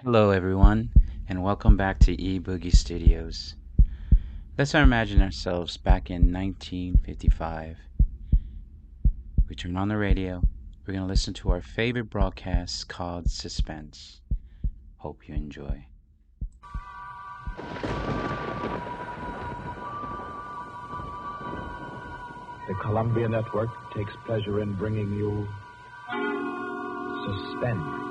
Hello, everyone, and welcome back to eBoogie Studios. Let's imagine ourselves back in 1955. We turn on the radio. We're going to listen to our favorite broadcast called Suspense. Hope you enjoy. The Columbia Network takes pleasure in bringing you Suspense.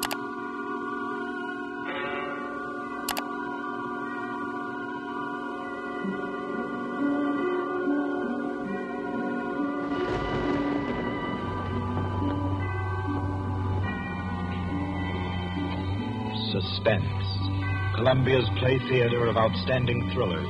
Suspense, Columbia's play theater of outstanding thrillers,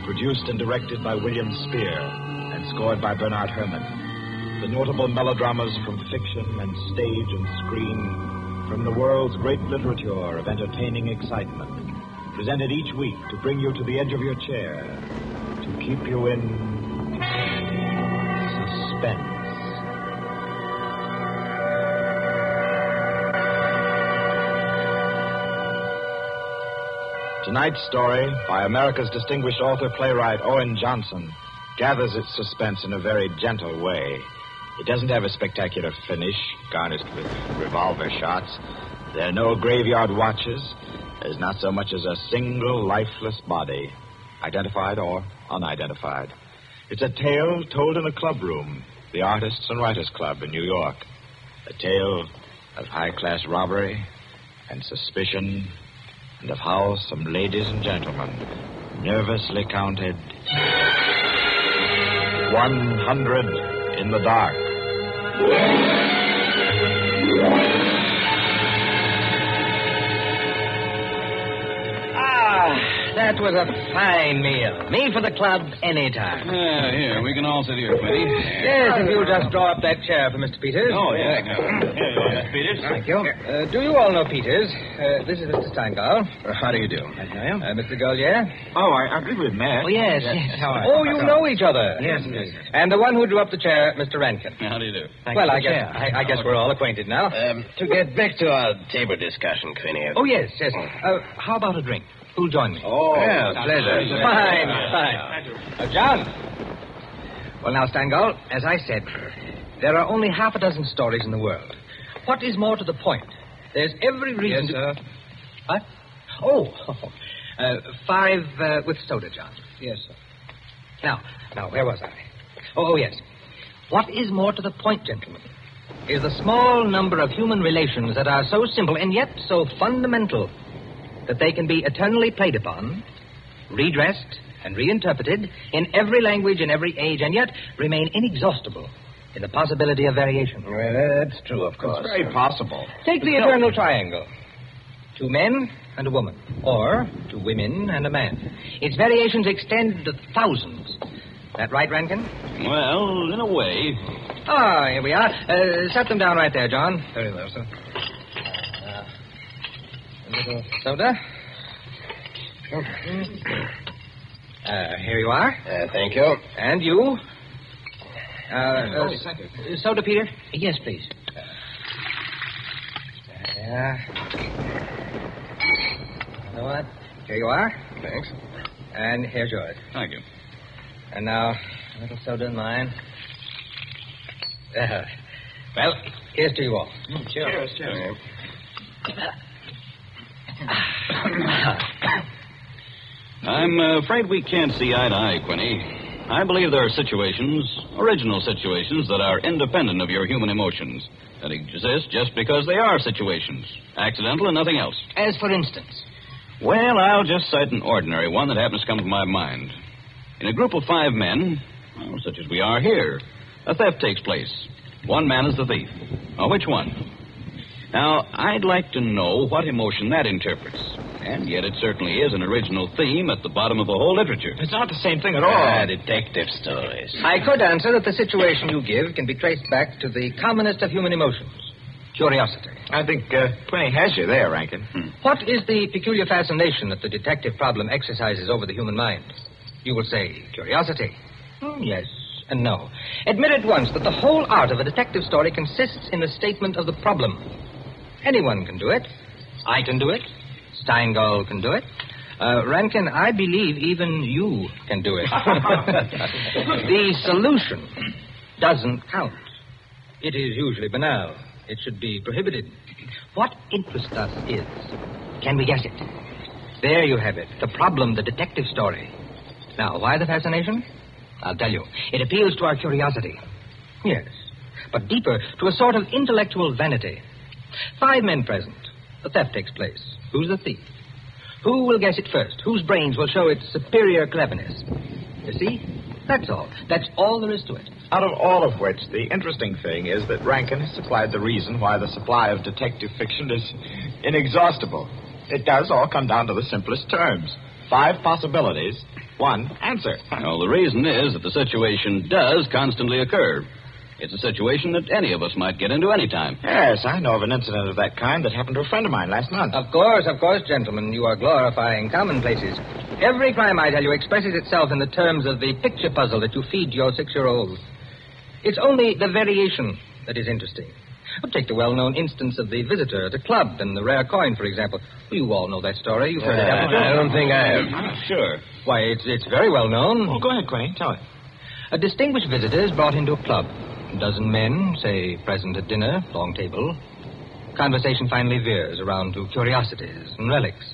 produced and directed by William Spear and scored by Bernard Herrmann. The notable melodramas from fiction and stage and screen, from the world's great literature of entertaining excitement, presented each week to bring you to the edge of your chair, to keep you in suspense. Tonight's story, by America's distinguished author-playwright Owen Johnson, gathers its suspense in a very gentle way. It doesn't have a spectacular finish, garnished with revolver shots. There are no graveyard watches. There's not so much as a single lifeless body, identified or unidentified. It's a tale told in a clubroom, the Artists and Writers Club in New York. A tale of high-class robbery and suspicion, and of how some ladies and gentlemen nervously counted 100 in the dark. That was a fine meal. Me for the club anytime. Here, we can all sit here, Quinny. Yes, if you'll just draw up that chair for Mr. Peters. Oh, yeah. Here you are, Mr. Peters. Thank you. Do you all know Peters? This is Mr. Steingall. How do you do? Mr. Golier. Oh, I believe we've met. Oh, yes. Oh, you know each other. Yes. And the one who drew up the chair, Mr. Rankin. How do you do? Well, I guess we're all acquainted now. To get back to our table discussion, Quinny. Oh, yes. How about a drink? Who'll join me? Oh, yeah, pleasure. Fine. John. Well, now, Steingall, as I said, there are only half a dozen stories in the world. What is more to the point? There's every reason Yes, sir. What? Oh, 5 with soda, John. Yes, sir. Now, where was I? Oh, yes. What is more to the point, gentlemen, is the small number of human relations that are so simple and yet so fundamental that they can be eternally played upon, redressed, and reinterpreted in every language in every age, and yet remain inexhaustible in the possibility of variation. Well, that's true, of course. It's very possible. Take the eternal triangle. 2 men and a woman, or 2 women and a man. Its variations extend to thousands. That right, Rankin? Well, in a way. Ah, here we are. Set them down right there, John. Very well, sir. A little soda. Here you are. Thank you. And you. Thank you. Soda, Peter? Yes, please. Another one. Here you are. Thanks. And here's yours. Thank you. And now, a little soda in mine. Well, here's to you all. Cheers. I'm afraid we can't see eye to eye, Quinny. I believe there are situations, original situations, that are independent of your human emotions, that exist just because they are situations, accidental and nothing else. As for instance? Well, I'll just cite an ordinary one that happens to come to my mind. In a group of 5 men, such as we are here, a theft takes place. One man is the thief. Which one? Now, I'd like to know what emotion that interprets. And yet it certainly is an original theme at the bottom of the whole literature. It's not the same thing at all. Detective stories. I could answer that the situation you give can be traced back to the commonest of human emotions, curiosity. I think Quinny has you there, Rankin. What is the peculiar fascination that the detective problem exercises over the human mind? You will say curiosity. Yes and no. Admit at once that the whole art of a detective story consists in the statement of the problem. Anyone can do it. I can do it. Steingall can do it. Rankin, I believe even you can do it. The solution doesn't count. It is usually banal. It should be prohibited. What interests us is, can we guess it? There you have it. The problem, the detective story. Now, why the fascination? I'll tell you. It appeals to our curiosity. Yes. But deeper, to a sort of intellectual vanity. 5 men present. The theft takes place. Who's the thief? Who will guess it first? Whose brains will show its superior cleverness? You see? That's all. That's all there is to it. Out of all of which, the interesting thing is that Rankin has supplied the reason why the supply of detective fiction is inexhaustible. It does all come down to the simplest terms. 5 possibilities, 1 answer. Well, the reason is that the situation does constantly occur. It's a situation that any of us might get into any time. Yes, I know of an incident of that kind that happened to a friend of mine last month. Of course, gentlemen. You are glorifying commonplaces. Every crime, I tell you, expresses itself in the terms of the picture puzzle that you feed to your 6-year-olds. It's only the variation that is interesting. Take the well-known instance of the visitor at a club and the rare coin, for example. You all know that story. You've heard it, haven't you? I don't think I have. Sure. Why, it's very well known. Oh, go ahead, Queen. Tell it. A distinguished visitor is brought into a club. A dozen men, say, present at dinner, long table. Conversation finally veers around to curiosities and relics.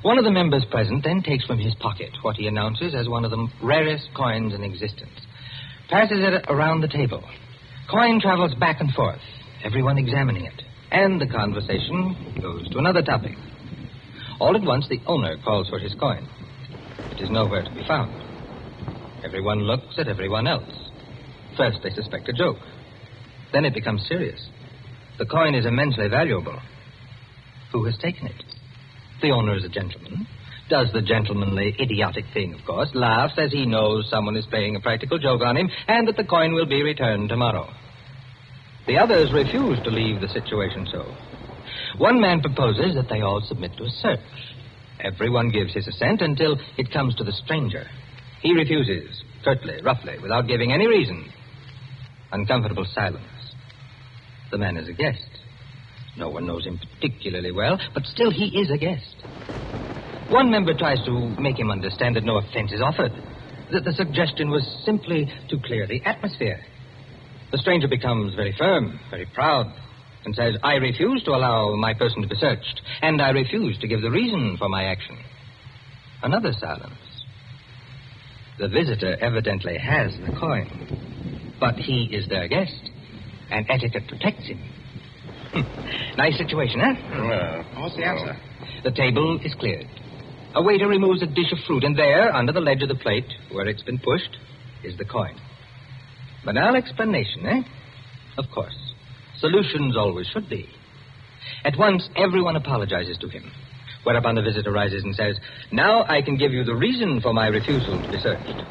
One of the members present then takes from his pocket what he announces as one of the rarest coins in existence. Passes it around the table. Coin travels back and forth, everyone examining it. And the conversation goes to another topic. All at once, the owner calls for his coin. It is nowhere to be found. Everyone looks at everyone else. First, they suspect a joke. Then it becomes serious. The coin is immensely valuable. Who has taken it? The owner is a gentleman. Does the gentlemanly, idiotic thing, of course. Laughs as he knows someone is playing a practical joke on him and that the coin will be returned tomorrow. The others refuse to leave the situation so. One man proposes that they all submit to a search. Everyone gives his assent until it comes to the stranger. He refuses, curtly, roughly, without giving any reason. Uncomfortable silence. The man is a guest. No one knows him particularly well, but still he is a guest. One member tries to make him understand that no offense is offered, that the suggestion was simply to clear the atmosphere. The stranger becomes very firm, very proud, and says, I refuse to allow my person to be searched, and I refuse to give the reason for my action. Another silence. The visitor evidently has the coin, but he is their guest, and etiquette protects him. Nice situation, eh? Well, What's the answer? The table is cleared. A waiter removes a dish of fruit, and there, under the ledge of the plate, where it's been pushed, is the coin. Banal explanation, eh? Of course. Solutions always should be. At once, everyone apologizes to him, whereupon the visitor rises and says, now I can give you the reason for my refusal to be searched.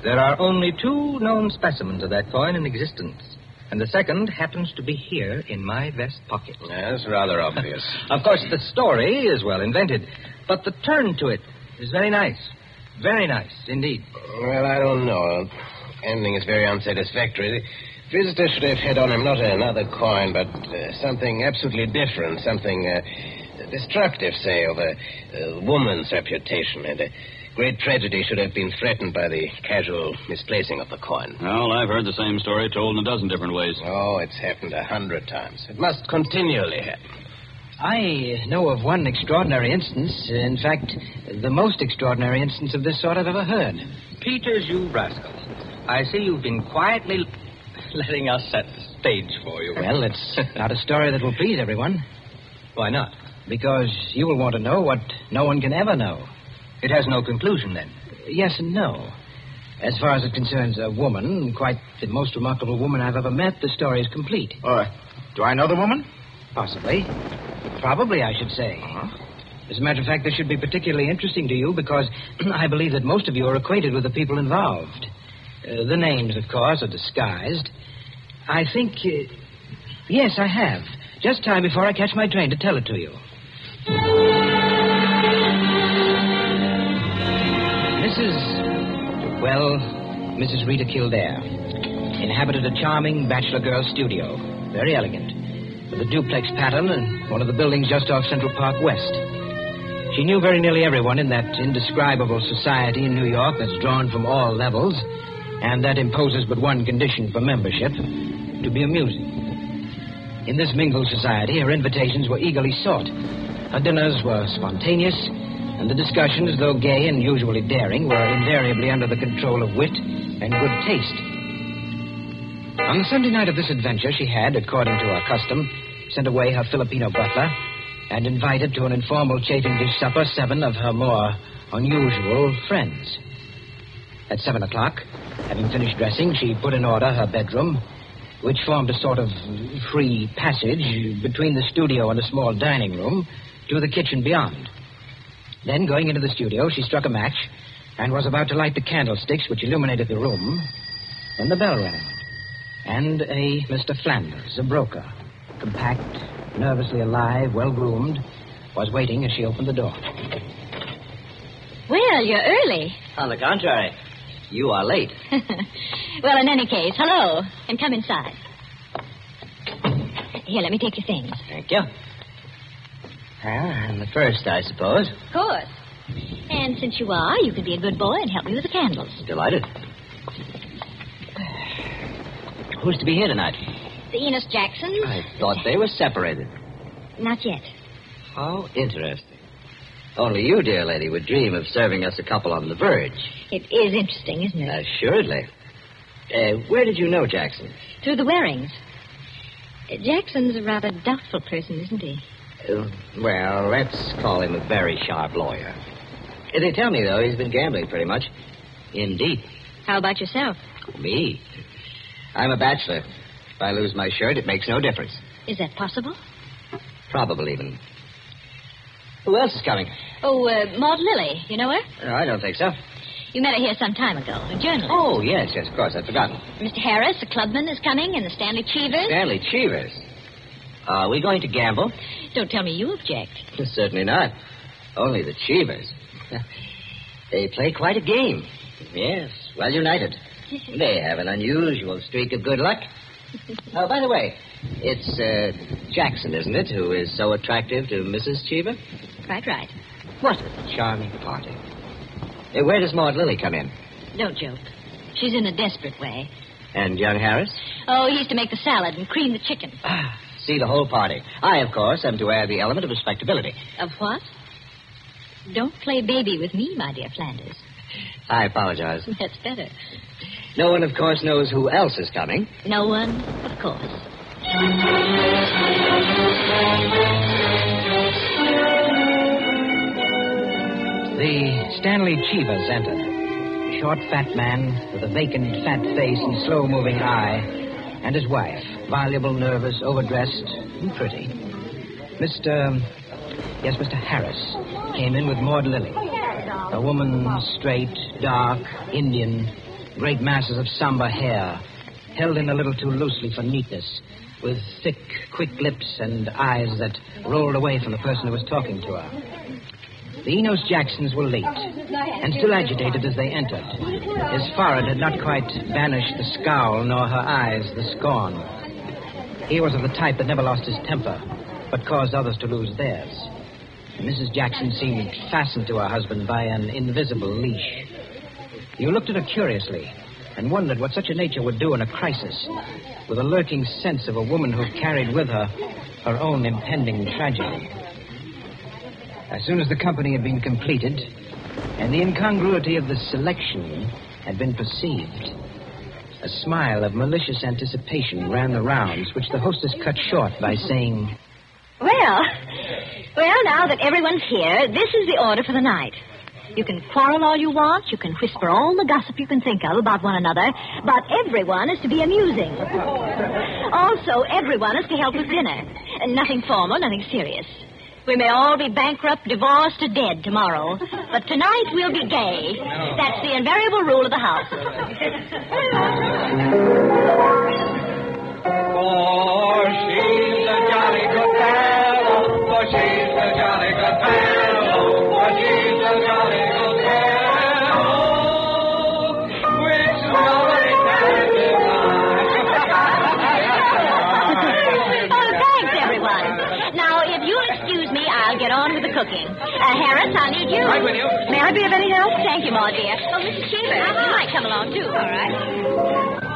There are only 2 known specimens of that coin in existence, and the second happens to be here in my vest pocket. That's rather obvious. Of course, the story is well invented, but the turn to it is very nice. Very nice, indeed. Well, I don't know. Ending is very unsatisfactory. The visitor should have had on him not another coin, but something absolutely different, something destructive, say, of a woman's reputation. And a great tragedy should have been threatened by the casual misplacing of the coin. Well, I've heard the same story told in a dozen different ways. Oh, it's happened 100 times. It must continually happen. I know of one extraordinary instance. In fact, the most extraordinary instance of this sort I've ever heard. Peters, you rascal. I see you've been quietly letting us set the stage for you. Well, it's not a story that will please everyone. Why not? Because you will want to know what no one can ever know. It has no conclusion, then. Yes and no. As far as it concerns a woman, quite the most remarkable woman I've ever met, the story is complete. Do I know the woman? Possibly. Probably, I should say. As a matter of fact, this should be particularly interesting to you because I believe that most of you are acquainted with the people involved. The names, of course, are disguised. I think... yes, I have. Just time before I catch my train to tell it to you. Mrs. Rita Kildare inhabited a charming bachelor girl studio. Very elegant. With a duplex pattern and one of the buildings just off Central Park West. She knew very nearly everyone in that indescribable society in New York that's drawn from all levels, and that imposes but one condition for membership, to be amusing. In this mingled society, her invitations were eagerly sought. Her dinners were spontaneous, and the discussions, though gay and usually daring, were invariably under the control of wit and good taste. On the Sunday night of this adventure, she had, according to her custom, sent away her Filipino butler and invited to an informal chafing dish supper 7 of her more unusual friends. At 7 o'clock, having finished dressing, she put in order her bedroom, which formed a sort of free passage between the studio and a small dining room to the kitchen beyond. Then, going into the studio, she struck a match and was about to light the candlesticks which illuminated the room when the bell rang. And a Mr. Flanders, a broker, compact, nervously alive, well-groomed, was waiting as she opened the door. Well, you're early. On the contrary, you are late. Well, in any case, hello, and come inside. Here, let me take your things. Thank you. Well, I'm the first, I suppose. Of course. And since you are, you can be a good boy and help me with the candles. Delighted. Who's to be here tonight? The Enos Jacksons? I thought they were separated. Not yet. How interesting. Only you, dear lady, would dream of serving us a couple on the verge. It is interesting, isn't it? Assuredly. Where did you know Jackson? Through the Warings. Jackson's a rather doubtful person, isn't he? Well, let's call him a very sharp lawyer. They tell me, though, he's been gambling pretty much. Indeed. How about yourself? Me? I'm a bachelor. If I lose my shirt, it makes no difference. Is that possible? Probable, even. Who else is coming? Oh, Maud Lily. You know her? No, I don't think so. You met her here some time ago, a journalist. Oh, yes, of course. I'd forgotten. Mr. Harris, a clubman, is coming, and the Stanley Cheevers. Stanley Cheevers? Are we going to gamble? Don't tell me you object. Certainly not. Only the Cheevers. They play quite a game. Yes, well united. They have an unusual streak of good luck. Oh, by the way, it's Jackson, isn't it, who is so attractive to Mrs. Cheever? Quite right. What a charming party. Where does Maud Lily come in? Don't joke. She's in a desperate way. And young Harris? Oh, he's to make the salad and cream the chicken. See the whole party. I, of course, am to add the element of respectability. Of what? Don't play baby with me, my dear Flanders. I apologize. That's better. No one, of course, knows who else is coming. No one, of course. The Stanley Cheevers entered. A short, fat man with a vacant, fat face and slow-moving eye, and his wife, voluble, nervous, overdressed, and pretty. Mr. Harris came in with Maud Lily. A woman, straight, dark, Indian, great masses of somber hair, held in a little too loosely for neatness, with thick, quick lips and eyes that rolled away from the person who was talking to her. The Enos Jacksons were late, and still agitated as they entered. His forehead had not quite banished the scowl, nor her eyes the scorn. He was of the type that never lost his temper, but caused others to lose theirs. And Mrs. Jackson seemed fastened to her husband by an invisible leash. You looked at her curiously and wondered what such a nature would do in a crisis, with a lurking sense of a woman who carried with her her own impending tragedy. As soon as the company had been completed and the incongruity of the selection had been perceived, a smile of malicious anticipation ran the rounds, which the hostess cut short by saying, Well, now that everyone's here, this is the order for the night. You can quarrel all you want, you can whisper all the gossip you can think of about one another, but everyone is to be amusing. Also, everyone is to help with dinner. Nothing formal, nothing serious. We may all be bankrupt, divorced, or dead tomorrow, but tonight we'll be gay. That's the invariable rule of the house. For she's a jolly good fellow, for she's a jolly good fellow, for she's a jolly good fellow, which nobody can deny. Oh, thanks, everyone. Now, if you'll excuse me, I'll get on with the cooking. cooking. Harris, I'll need you. Right with you. May I be of any help? Thank you, Ma, dear. Oh, Mrs. Cheever, you might come along, too. All right.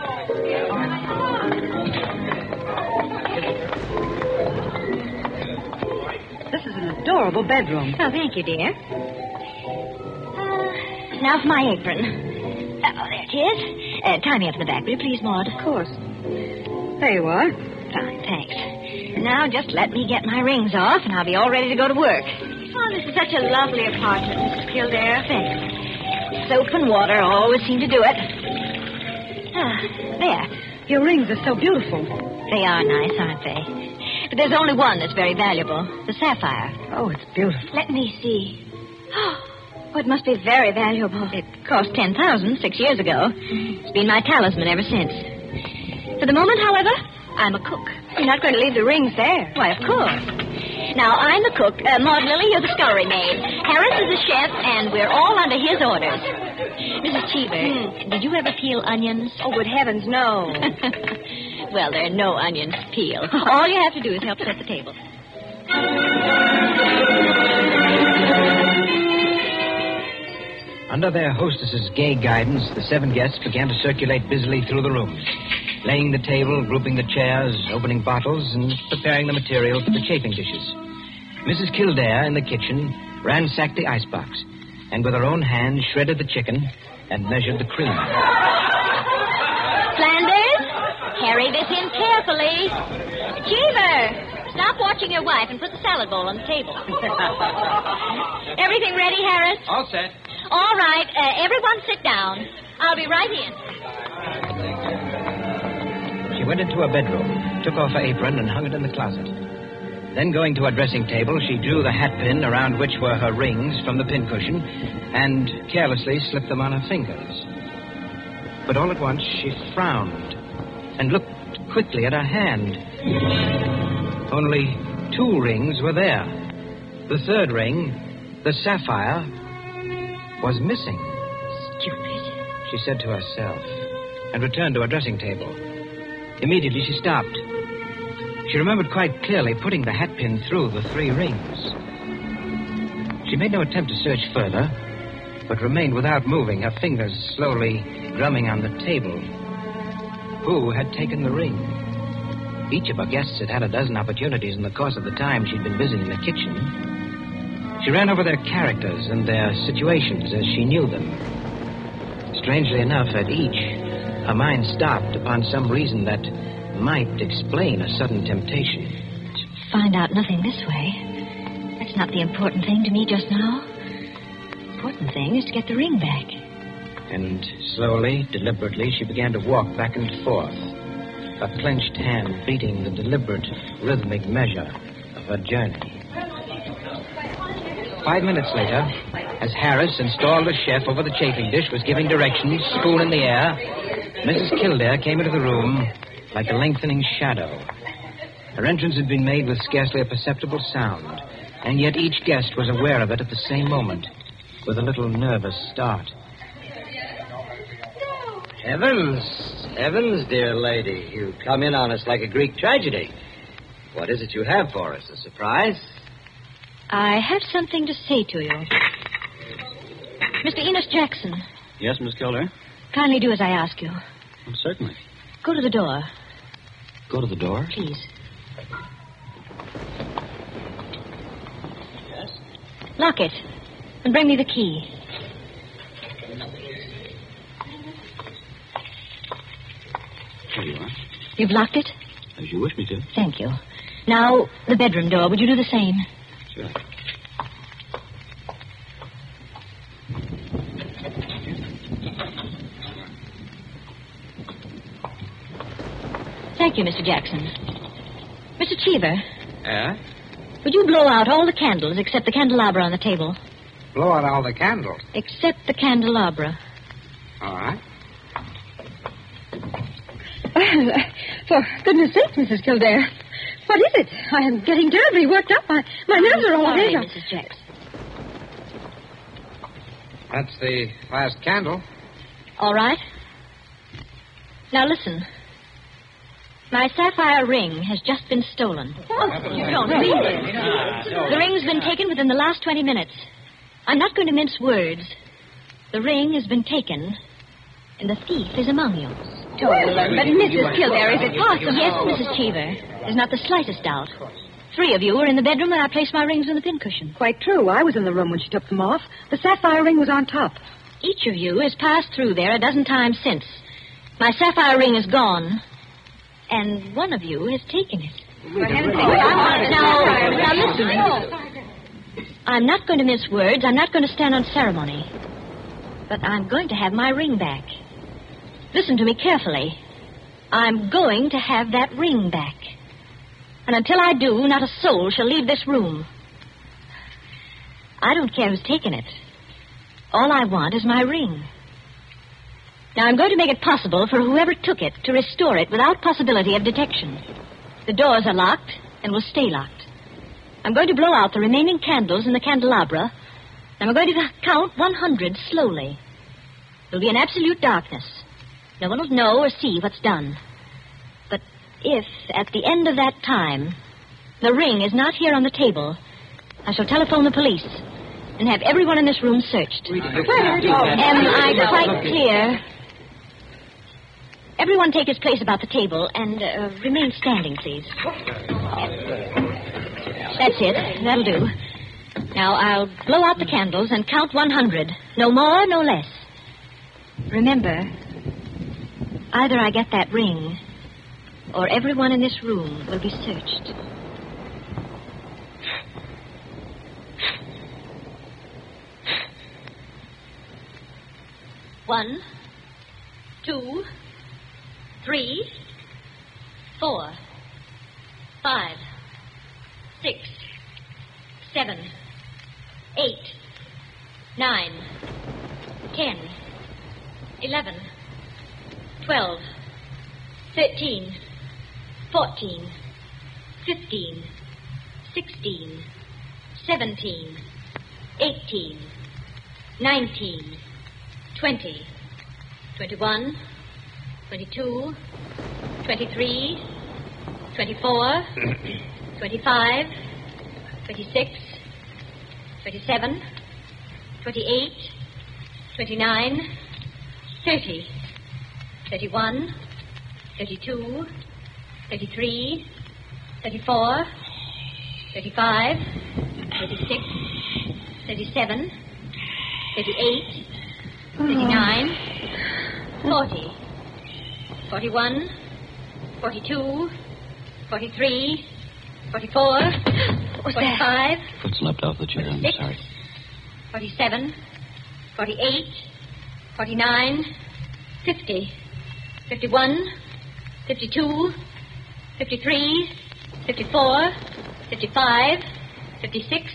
This is an adorable bedroom. Oh, thank you, dear. Now for my apron. Oh, there it is. Tie me up in the back, will you please, Maud? Of course. There you are. Fine, thanks. Now just let me get my rings off, and I'll be all ready to go to work. Oh, this is such a lovely apartment, Mrs. Kildare. Thanks. Soap and water always seem to do it. There. Your rings are so beautiful. They are nice, aren't they? But there's only one that's very valuable, the sapphire. Oh, it's beautiful. Let me see. Oh, it must be very valuable. It cost $10,000 6 years ago. It's been my talisman ever since. For the moment, however, I'm a cook. You're not going to leave the rings there. Why, of course. Now, I'm the cook. Maud Lily, you're the scullery maid. Harris is the chef, and we're all under his orders. Mrs. Cheever, did you ever peel onions? Oh, good heavens, no. Well, there are no onions to peel. All you have to do is help set the table. Under their hostess's gay guidance, the 7 guests began to circulate busily through the rooms, laying the table, grouping the chairs, opening bottles, and preparing the material for the chafing dishes. Mrs. Kildare, in the kitchen, ransacked the icebox, and with her own hand shredded the chicken and measured the cream. Flanders, carry this in carefully. Cheever, stop watching your wife and put the salad bowl on the table. Everything ready, Harris? All set. All right, everyone sit down. I'll be right in. She went into her bedroom, took off her apron, and hung it in the closet. Then, going to her dressing table, she drew the hat pin around which were her rings from the pincushion and carelessly slipped them on her fingers. But all at once, she frowned and looked quickly at her hand. Only 2 rings were there. The 3rd ring, the sapphire, was missing. Stupid. She said to herself, and returned to her dressing table. Immediately, she stopped. She remembered quite clearly putting the hat pin through the 3 rings. She made no attempt to search further, but remained without moving, her fingers slowly drumming on the table. Who had taken the ring? Each of her guests had had a dozen opportunities in the course of the time she'd been busy in the kitchen. She ran over their characters and their situations as she knew them. Strangely enough, at each, her mind stopped upon some reason that might explain a sudden temptation. Find out nothing this way. That's not the important thing to me just now. The important thing is to get the ring back. And slowly, deliberately, she began to walk back and forth, her clenched hand beating the deliberate, rhythmic measure of her journey. 5 minutes later, as Harris, installed as chef over the chafing dish, was giving directions, spoon in the air, Mrs. Kildare came into the room like a lengthening shadow. Her entrance had been made with scarcely a perceptible sound, and yet each guest was aware of it at the same moment, with a little nervous start. Heavens, dear lady. You come in on us like a Greek tragedy. What is it you have for us? A surprise? I have something to say to you. Mr. Enos Jackson, Yes, Miss Kildare? kindly do as I ask you. Oh, certainly. Go to the door, Go to the door. please. Lock it, and bring me the key. Here you are. You've locked it? As you wish me to. Thank you. Now, the bedroom door. Would you do the same? Sure. Thank you, Mr. Jackson. Mr. Cheever, Yeah? would you blow out all the candles except the candelabra on the table? Blow out all the candles. Except the candelabra. All right. For goodness sake, Mrs. Kildare. What is it? I am getting terribly worked up. My nerves are all Sorry, awake. Mrs. Jackson. That's the last candle. All right. Now listen. My sapphire ring has just been stolen. You don't mean it. The ring's been taken within the last 20 minutes. I'm not going to mince words. The ring has been taken, and the thief is among you. But Mrs. Kildare, is it possible? Yes, Mrs. Cheever. There's not the slightest doubt. 3 of you were in the bedroom when I placed my rings on the pincushion. Quite true. I was in the room when she took them off. The sapphire ring was on top. Each of you has passed through there a dozen times since. My sapphire ring is gone, and one of you has taken it. Now listen. I'm not going to mince words. I'm not going to stand on ceremony. But I'm going to have my ring back. Listen to me carefully. I'm going to have that ring back. And until I do, not a soul shall leave this room. I don't care who's taken it. All I want is my ring. Now, I'm going to make it possible for whoever took it to restore it without possibility of detection. The doors are locked and will stay locked. I'm going to blow out the remaining candles in the candelabra, and I'm going to count 100 slowly. There'll be an absolute darkness. No one will know or see what's done. But if, at the end of that time, the ring is not here on the table, I shall telephone the police and have everyone in this room searched. Am I quite clear? Everyone take his place about the table and remain standing, please. That's it. That'll do. Now, I'll blow out the candles and count 100. No more, no less. Remember, either I get that ring, or everyone in this room will be searched. One, 2, 3, 4, 5, 6, 7, 8, 9, 10, 11, 12, 13, 14, 15, 16, 17, 18, 19, 20, 21, 22, 23, 24, 25, 26, 27, 28, 29, 30, 31, 32, 33, 34, 35, 36, 37, 38, 39, 40, 41, 42, 43, 44, 45, Foot slipped off the chair. I'm 46, sorry. 47, 48, 49, 50, 51, 52, 53, 54, 55, 56,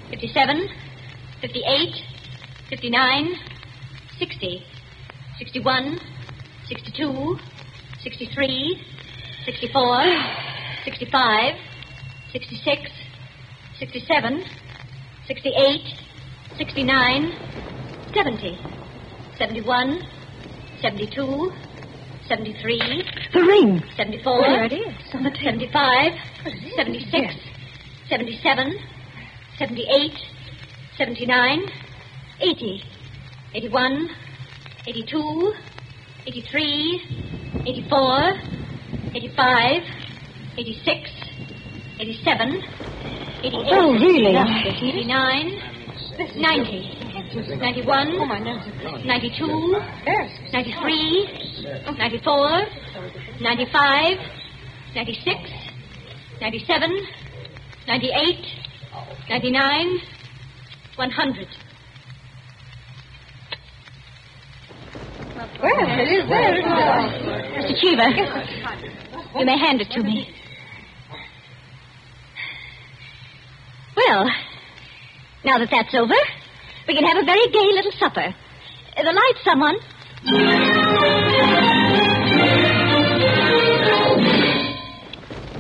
57, 58, 59, 60, 61, 62, 63, 64, 65, 66, 67, 68, 69, 70, 71, 72, 73, The ring. 74, There it is. 75, 76, 77, 78, 79, 80, 81, 82, 83, 84, 85, 86, 87, 88, Oh, really? 89, 90, 91, 92, 93, 94, 95, 96, 97, 98, 99, 100. Well, it is there, isn't it? Mr. Cheever, you may hand it to me. Well, now that that's over, we can have a very gay little supper. The lights, someone.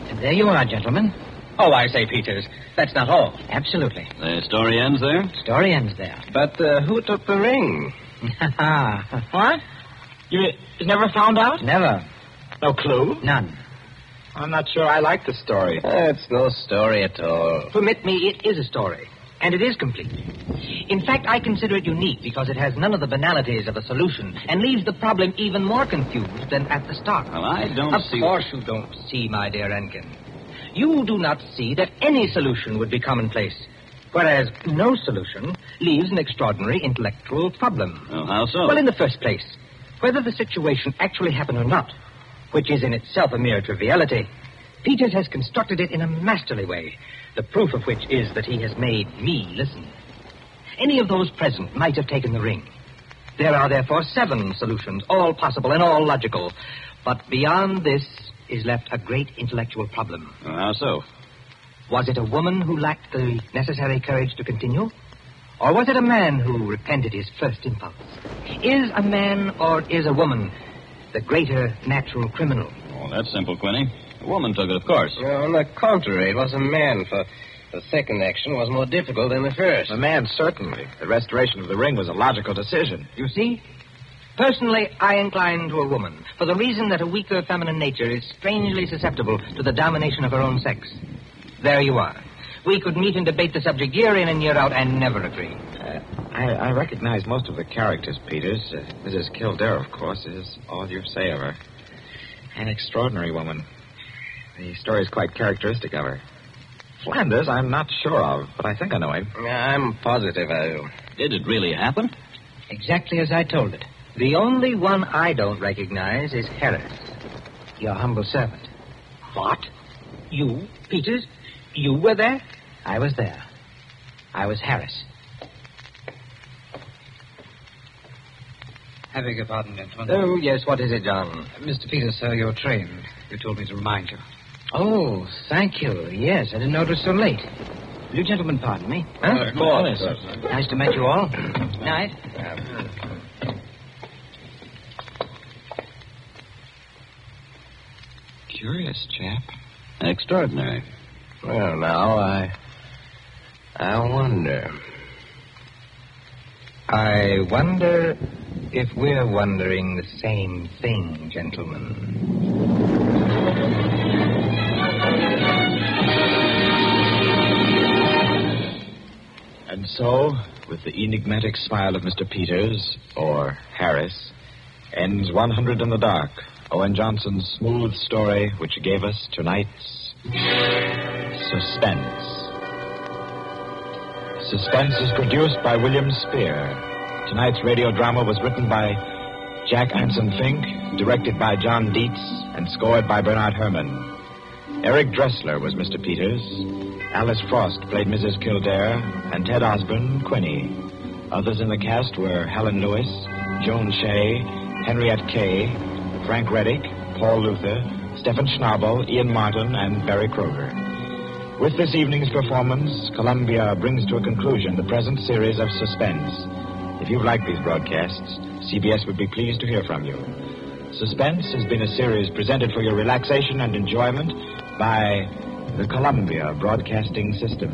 And there you are, gentlemen. Oh, I say, Peters, that's not all. Absolutely. The story ends there? Story ends there. But who took the ring? What? You never found out? Never. No clue? None. I'm not sure I like the story. It's no story at all. Permit me, it is a story. And it is complete. In fact, I consider it unique because it has none of the banalities of a solution and leaves the problem even more confused than at the start. Well, I don't Of see... course you don't see, my dear Enkin. You do not see that any solution would be commonplace, whereas no solution leaves an extraordinary intellectual problem. Well, how so? Well, in the first place, whether the situation actually happened or not, which is in itself a mere triviality, Peters has constructed it in a masterly way, the proof of which is that he has made me listen. Any of those present might have taken the ring. There are therefore 7 solutions, all possible and all logical. But beyond this is left a great intellectual problem. Well, how so? Was it a woman who lacked the necessary courage to continue? Or was it a man who repented his first impulse? Is a man or is a woman the greater natural criminal? Oh, that's simple, Quinny. The woman took it, of course. No, on the contrary, it was a man, for the second action was more difficult than the first. The man, certainly. The restoration of the ring was a logical decision. You see? Personally, I incline to a woman, for the reason that a weaker feminine nature is strangely susceptible to the domination of her own sex. There you are. We could meet and debate the subject year in and year out and never agree. I recognize most of the characters, Peters. Mrs. Kildare, of course, is all you say of her. An extraordinary woman. The story is quite characteristic of her. Flanders, I'm not sure of, but I think I know him. I'm positive I do. Did it really happen? Exactly as I told it. The only one I don't recognize is Harris, your humble servant. What? You, Peters? You were there? I was there. I was Harris. I beg your pardon, gentlemen. Oh, yes, what is it, John? Mr. Peters, sir, your train. You told me to remind you. Oh, thank you. Yes, I didn't know it was so late. Will you gentlemen pardon me? Huh? Of course. Nice to meet you all. Night. Curious chap. Extraordinary. Well, now, I wonder. I wonder if we're wondering the same thing, gentlemen. And so, with the enigmatic smile of Mr. Peters, or Harris, ends 100 in the Dark, Owen Johnson's smooth story which gave us tonight's Suspense. Suspense is produced by William Spear. Tonight's radio drama was written by Jack Anson Fink, directed by John Dietz, and scored by Bernard Herrmann. Eric Dressler was Mr. Peters. Alice Frost played Mrs. Kildare, and Ted Osborne, Quinny. Others in the cast were Helen Lewis, Joan Shea, Henriette Kay, Frank Reddick, Paul Luther, Stephen Schnabel, Ian Martin, and Barry Kroger. With this evening's performance, Columbia brings to a conclusion the present series of Suspense. If you've liked these broadcasts, CBS would be pleased to hear from you. Suspense has been a series presented for your relaxation and enjoyment by the Columbia Broadcasting System.